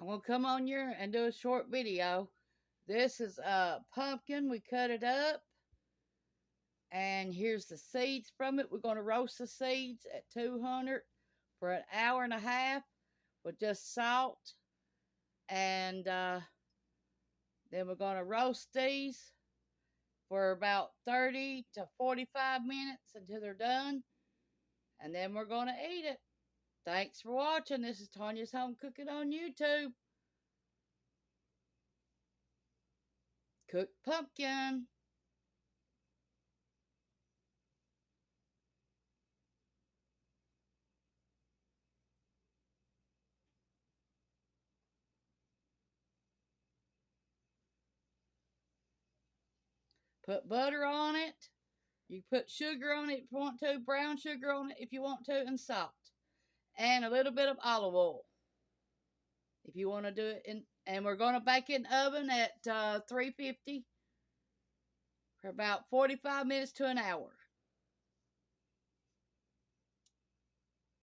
I'm going to come on here and do a short video. This is a pumpkin. We cut it up. And here's the seeds from it. We're going to roast the seeds at 200 for an hour and a half with just salt. And then we're going to roast these for about 30 to 45 minutes until they're done. And then we're going to eat it. Thanks for watching. This is Tanya's Home Cooking on YouTube. Cooked pumpkin. Put butter on it. You put sugar on it if you want to, brown sugar on it if you want to, and salt. And a little bit of olive oil if you want to do it. And we're going to bake it in the oven at 350 for about 45 minutes to an hour.